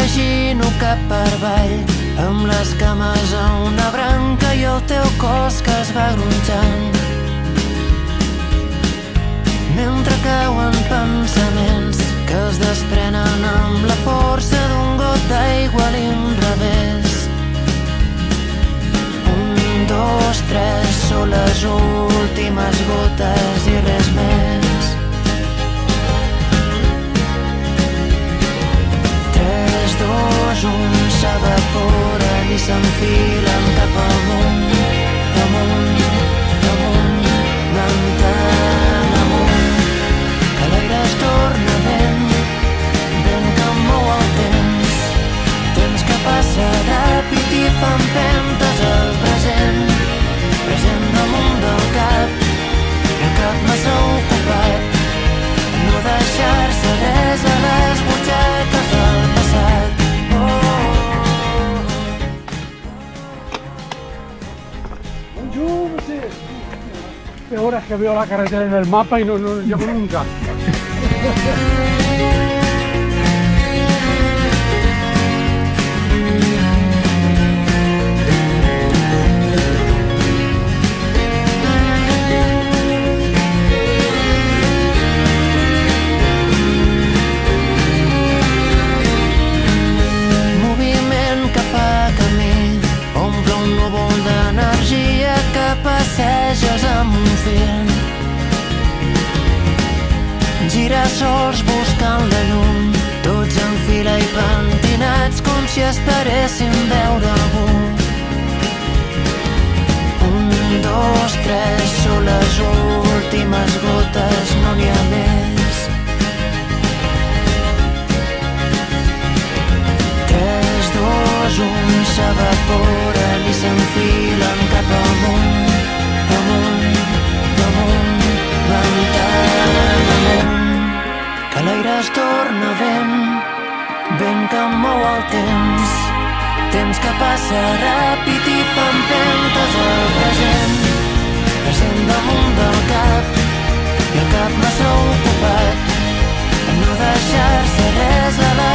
m'imagino cap per avall, amb les cames a una branca i el teu cos que es va gronxant. Mentre cauen pensaments que es desprenen amb la força d'un got d'aigua a l'inrevés. 1, 2, 3, són les últimes gotes i res més. 3, 2, 1, s'evaporen i s'enfilen cap amunt, amunt, amunt, ventant amunt, que l'aire es torna vent, vent que mou el temps, temps que passa ràpid i fa empentes al present, present damunt del cap, i el cap massa ocupat, no deixar-se res a les butxaques del passat. Bonjour, monsieur. Hace horas que veo la carretera en el mapa y no llego nunca. Moviment que fa camí, omple un núvol d'energia que passeges amb un fil. Girassols buscant la llum, tots en fila i pentinats com si esperessin veure algú. 1, 2, 3, són les últimes gotes, no n'hi ha més. 3, 2, 1, s'evaporen i s'enfilen cap amunt, amunt, amunt, ventant amunt, que l'aire es torna vent, vent que mou el temps, temps que passa ràpid i fa empentes al present, present damunt del cap, i el cap massa ocupat, en no deixar-se res a la